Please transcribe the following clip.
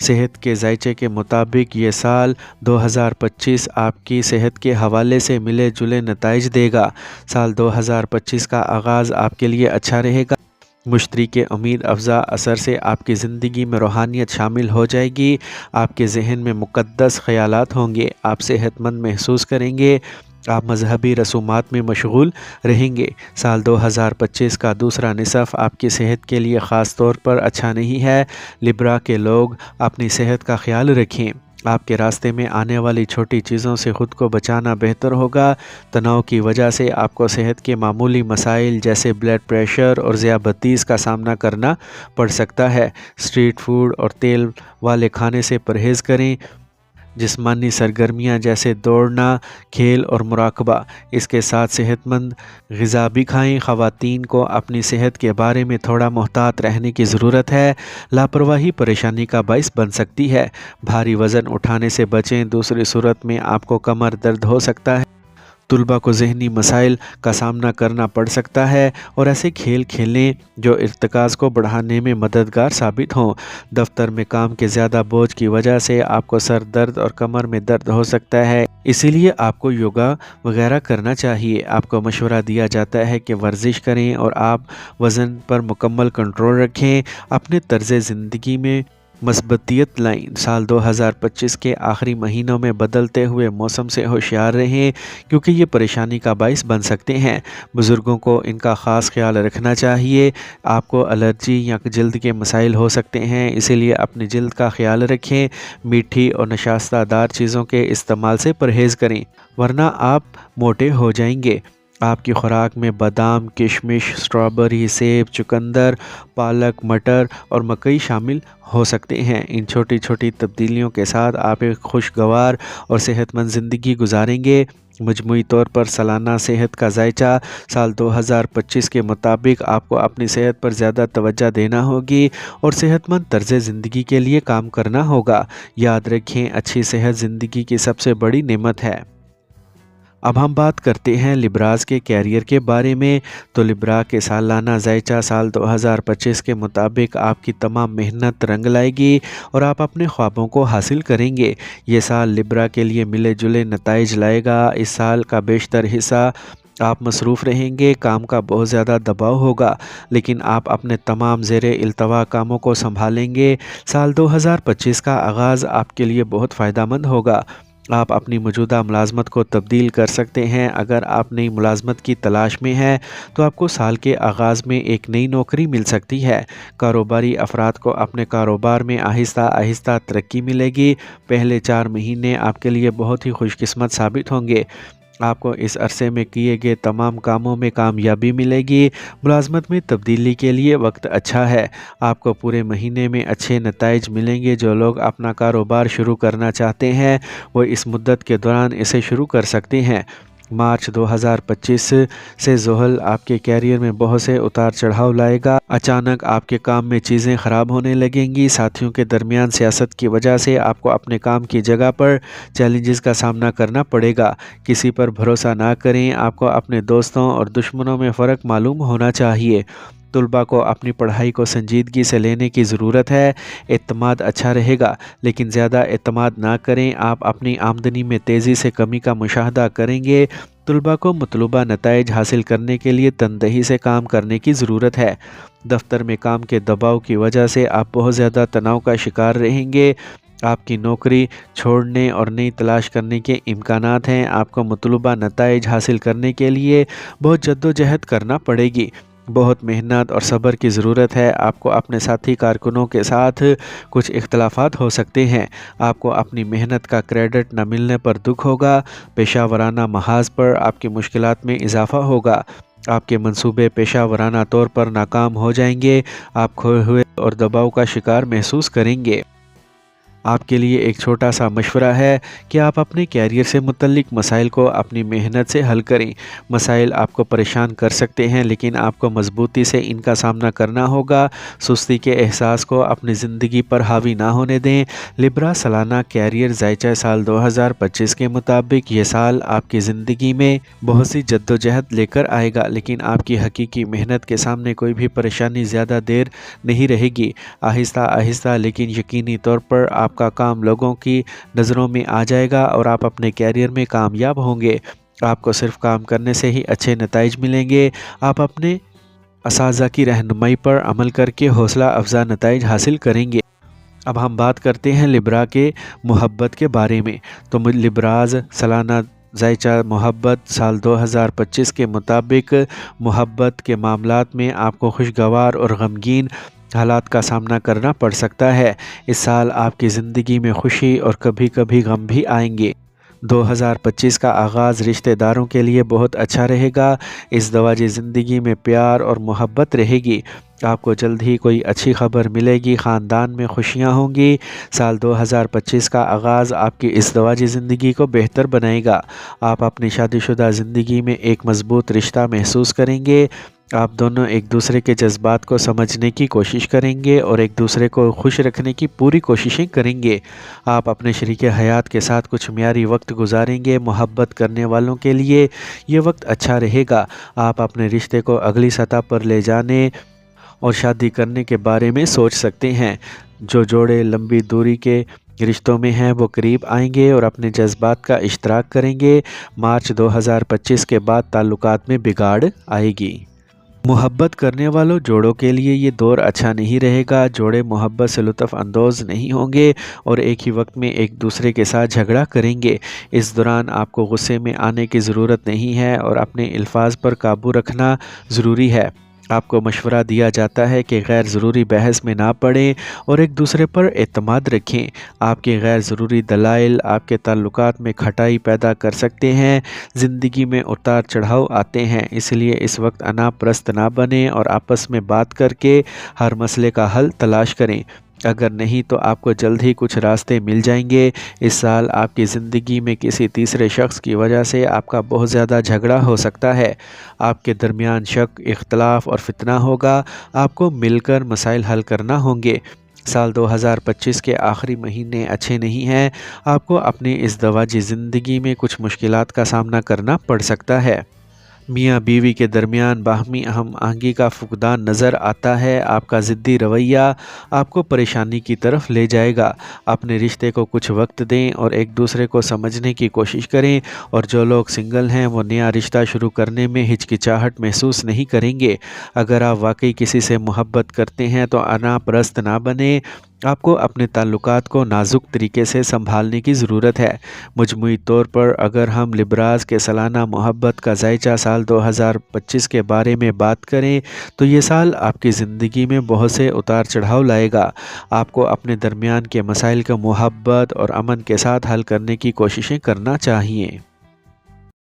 صحت کے ذائچے کے مطابق یہ سال 2025 آپ کی صحت کے حوالے سے ملے جلے نتائج دے گا۔ سال 2025 کا آغاز آپ کے لیے اچھا رہے گا۔ مشتری کے امید افزا اثر سے آپ کی زندگی میں روحانیت شامل ہو جائے گی۔ آپ کے ذہن میں مقدس خیالات ہوں گے۔ آپ صحت مند محسوس کریں گے۔ آپ مذہبی رسومات میں مشغول رہیں گے۔ سال 2025 کا دوسرا نصف آپ کی صحت کے لیے خاص طور پر اچھا نہیں ہے۔ لبرا کے لوگ اپنی صحت کا خیال رکھیں۔ آپ کے راستے میں آنے والی چھوٹی چیزوں سے خود کو بچانا بہتر ہوگا۔ تناؤ کی وجہ سے آپ کو صحت کے معمولی مسائل جیسے بلڈ پریشر اور ذیابیطس کا سامنا کرنا پڑ سکتا ہے۔ اسٹریٹ فوڈ اور تیل والے کھانے سے پرہیز کریں۔ جسمانی سرگرمیاں جیسے دوڑنا، کھیل اور مراقبہ، اس کے ساتھ صحت مند غذا بھی کھائیں۔ خواتین کو اپنی صحت کے بارے میں تھوڑا محتاط رہنے کی ضرورت ہے۔ لاپرواہی پریشانی کا باعث بن سکتی ہے۔ بھاری وزن اٹھانے سے بچیں، دوسری صورت میں آپ کو کمر درد ہو سکتا ہے۔ طلباء کو ذہنی مسائل کا سامنا کرنا پڑ سکتا ہے اور ایسے کھیل کھیلیں جو ارتکاز کو بڑھانے میں مددگار ثابت ہوں۔ دفتر میں کام کے زیادہ بوجھ کی وجہ سے آپ کو سر درد اور کمر میں درد ہو سکتا ہے، اسی لیے آپ کو یوگا وغیرہ کرنا چاہیے۔ آپ کو مشورہ دیا جاتا ہے کہ ورزش کریں اور آپ وزن پر مکمل کنٹرول رکھیں۔ اپنے طرز زندگی میں مثبتیت لائیں۔ سال 2025 کے آخری مہینوں میں بدلتے ہوئے موسم سے ہوشیار رہیں کیونکہ یہ پریشانی کا باعث بن سکتے ہیں۔ بزرگوں کو ان کا خاص خیال رکھنا چاہیے۔ آپ کو الرجی یا جلد کے مسائل ہو سکتے ہیں، اسی لیے اپنی جلد کا خیال رکھیں۔ میٹھی اور نشاستہ دار چیزوں کے استعمال سے پرہیز کریں ورنہ آپ موٹے ہو جائیں گے۔ آپ کی خوراک میں بادام، کشمش، اسٹرابری، سیب، چقندر، پالک، مٹر اور مکئی شامل ہو سکتے ہیں۔ ان چھوٹی چھوٹی تبدیلیوں کے ساتھ آپ ایک خوشگوار اور صحت مند زندگی گزاریں گے۔ مجموعی طور پر سالانہ صحت کا ذائچہ سال 2025 کے مطابق آپ کو اپنی صحت پر زیادہ توجہ دینا ہوگی اور صحت مند طرز زندگی کے لیے کام کرنا ہوگا۔ یاد رکھیں، اچھی صحت زندگی کی سب سے بڑی نعمت ہے۔ اب ہم بات کرتے ہیں لبراز کے کیریئر کے بارے میں۔ تو لبرا کے سالانہ ذائچہ سال 2025 کے مطابق آپ کی تمام محنت رنگ لائے گی اور آپ اپنے خوابوں کو حاصل کریں گے۔ یہ سال لبرا کے لیے ملے جلے نتائج لائے گا۔ اس سال کا بیشتر حصہ آپ مصروف رہیں گے، کام کا بہت زیادہ دباؤ ہوگا، لیکن آپ اپنے تمام زیر التوا کاموں کو سنبھالیں گے۔ سال 2025 کا آغاز آپ کے لیے بہت فائدہ مند ہوگا۔ آپ اپنی موجودہ ملازمت کو تبدیل کر سکتے ہیں۔ اگر آپ نئی ملازمت کی تلاش میں ہیں تو آپ کو سال کے آغاز میں ایک نئی نوکری مل سکتی ہے۔ کاروباری افراد کو اپنے کاروبار میں آہستہ آہستہ ترقی ملے گی۔ پہلے 4 مہینے آپ کے لیے بہت ہی خوش قسمت ثابت ہوں گے۔ آپ کو اس عرصے میں کیے گئے تمام کاموں میں کامیابی ملے گی۔ ملازمت میں تبدیلی کے لیے وقت اچھا ہے۔ آپ کو پورے مہینے میں اچھے نتائج ملیں گے۔ جو لوگ اپنا کاروبار شروع کرنا چاہتے ہیں وہ اس مدت کے دوران اسے شروع کر سکتے ہیں۔ مارچ 2025 سے زحل آپ کے کیریئر میں بہت سے اتار چڑھاؤ لائے گا۔ اچانک آپ کے کام میں چیزیں خراب ہونے لگیں گی۔ ساتھیوں کے درمیان سیاست کی وجہ سے آپ کو اپنے کام کی جگہ پر چیلنجز کا سامنا کرنا پڑے گا۔ کسی پر بھروسہ نہ کریں۔ آپ کو اپنے دوستوں اور دشمنوں میں فرق معلوم ہونا چاہیے۔ طلباء کو اپنی پڑھائی کو سنجیدگی سے لینے کی ضرورت ہے۔ اعتماد اچھا رہے گا لیکن زیادہ اعتماد نہ کریں۔ آپ اپنی آمدنی میں تیزی سے کمی کا مشاہدہ کریں گے۔ طلباء کو مطلوبہ نتائج حاصل کرنے کے لیے تندہی سے کام کرنے کی ضرورت ہے۔ دفتر میں کام کے دباؤ کی وجہ سے آپ بہت زیادہ تناؤ کا شکار رہیں گے۔ آپ کی نوکری چھوڑنے اور نئی تلاش کرنے کے امکانات ہیں۔ آپ کو مطلوبہ نتائج حاصل کرنے کے لیے بہت جدوجہد کرنا پڑے گی۔ بہت محنت اور صبر کی ضرورت ہے۔ آپ کو اپنے ساتھی کارکنوں کے ساتھ کچھ اختلافات ہو سکتے ہیں۔ آپ کو اپنی محنت کا کریڈٹ نہ ملنے پر دکھ ہوگا۔ پیشہ ورانہ محاذ پر آپ کی مشکلات میں اضافہ ہوگا۔ آپ کے منصوبے پیشہ ورانہ طور پر ناکام ہو جائیں گے۔ آپ کھوئے ہوئے اور دباؤ کا شکار محسوس کریں گے۔ آپ کے لیے ایک چھوٹا سا مشورہ ہے کہ آپ اپنے کیریئر سے متعلق مسائل کو اپنی محنت سے حل کریں۔ مسائل آپ کو پریشان کر سکتے ہیں لیکن آپ کو مضبوطی سے ان کا سامنا کرنا ہوگا۔ سستی کے احساس کو اپنی زندگی پر حاوی نہ ہونے دیں۔ لبرا سالانہ کیریئر ذائچہ سال 2025 کے مطابق یہ سال آپ کی زندگی میں بہت سی جدوجہد لے کر آئے گا، لیکن آپ کی حقیقی محنت کے سامنے کوئی بھی پریشانی زیادہ دیر نہیں رہے گی۔ آہستہ آہستہ لیکن یقینی طور پر آپ کا کام لوگوں کی نظروں میں آ جائے گا اور آپ اپنے کیریئر میں کامیاب ہوں گے۔ آپ کو صرف کام کرنے سے ہی اچھے نتائج ملیں گے۔ آپ اپنے اساتذہ کی رہنمائی پر عمل کر کے حوصلہ افزا نتائج حاصل کریں گے۔ اب ہم بات کرتے ہیں لبرا کے محبت کے بارے میں۔ تو لبراز سالانہ ذائچہ محبت سال 2025 کے مطابق محبت کے معاملات میں آپ کو خوشگوار اور غمگین حالات کا سامنا کرنا پڑ سکتا ہے۔ اس سال آپ کی زندگی میں خوشی اور کبھی کبھی غم بھی آئیں گے۔ 2025 کا آغاز رشتہ داروں کے لیے بہت اچھا رہے گا۔ اس ازدواجی زندگی میں پیار اور محبت رہے گی۔ آپ کو جلد ہی کوئی اچھی خبر ملے گی۔ خاندان میں خوشیاں ہوں گی۔ سال 2025 کا آغاز آپ کی ازدواجی زندگی کو بہتر بنائے گا۔ آپ اپنی شادی شدہ زندگی میں ایک مضبوط رشتہ محسوس کریں گے۔ آپ دونوں ایک دوسرے کے جذبات کو سمجھنے کی کوشش کریں گے اور ایک دوسرے کو خوش رکھنے کی پوری کوششیں کریں گے۔ آپ اپنے شریک حیات کے ساتھ کچھ معیاری وقت گزاریں گے۔ محبت کرنے والوں کے لیے یہ وقت اچھا رہے گا۔ آپ اپنے رشتے کو اگلی سطح پر لے جانے اور شادی کرنے کے بارے میں سوچ سکتے ہیں۔ جو جوڑے لمبی دوری کے رشتوں میں ہیں وہ قریب آئیں گے اور اپنے جذبات کا اشتراک کریں گے۔ مارچ 2025 کے بعد تعلقات میں بگاڑ آئے گی۔ محبت کرنے والوں جوڑوں کے لیے یہ دور اچھا نہیں رہے گا۔ جوڑے محبت سے لطف اندوز نہیں ہوں گے اور ایک ہی وقت میں ایک دوسرے کے ساتھ جھگڑا کریں گے۔ اس دوران آپ کو غصے میں آنے کی ضرورت نہیں ہے اور اپنے الفاظ پر قابو رکھنا ضروری ہے۔ آپ کو مشورہ دیا جاتا ہے کہ غیر ضروری بحث میں نہ پڑیں اور ایک دوسرے پر اعتماد رکھیں۔ آپ کے غیر ضروری دلائل آپ کے تعلقات میں کھٹائی پیدا کر سکتے ہیں۔ زندگی میں اتار چڑھاؤ آتے ہیں، اس لیے اس وقت انا پرست نہ بنیں اور آپس میں بات کر کے ہر مسئلے کا حل تلاش کریں۔ اگر نہیں تو آپ کو جلد ہی کچھ راستے مل جائیں گے۔ اس سال آپ کی زندگی میں کسی تیسرے شخص کی وجہ سے آپ کا بہت زیادہ جھگڑا ہو سکتا ہے۔ آپ کے درمیان شک، اختلاف اور فتنہ ہوگا۔ آپ کو مل کر مسائل حل کرنا ہوں گے۔ سال 2025 کے آخری مہینے اچھے نہیں ہیں۔ آپ کو اپنی ازدواجی زندگی میں کچھ مشکلات کا سامنا کرنا پڑ سکتا ہے۔ میاں بیوی کے درمیان باہمی ہم آہنگی کا فقدان نظر آتا ہے۔ آپ کا ضدی رویہ آپ کو پریشانی کی طرف لے جائے گا۔ اپنے رشتے کو کچھ وقت دیں اور ایک دوسرے کو سمجھنے کی کوشش کریں، اور جو لوگ سنگل ہیں وہ نیا رشتہ شروع کرنے میں ہچکچاہٹ محسوس نہیں کریں گے۔ اگر آپ واقعی کسی سے محبت کرتے ہیں تو انا پرست نہ بنیں۔ آپ کو اپنے تعلقات کو نازک طریقے سے سنبھالنے کی ضرورت ہے۔ مجموعی طور پر اگر ہم لبراز کے سالانہ محبت کا ذائچہ سال 2025 کے بارے میں بات کریں تو یہ سال آپ کی زندگی میں بہت سے اتار چڑھاؤ لائے گا۔ آپ کو اپنے درمیان کے مسائل کو محبت اور امن کے ساتھ حل کرنے کی کوششیں کرنا چاہیے۔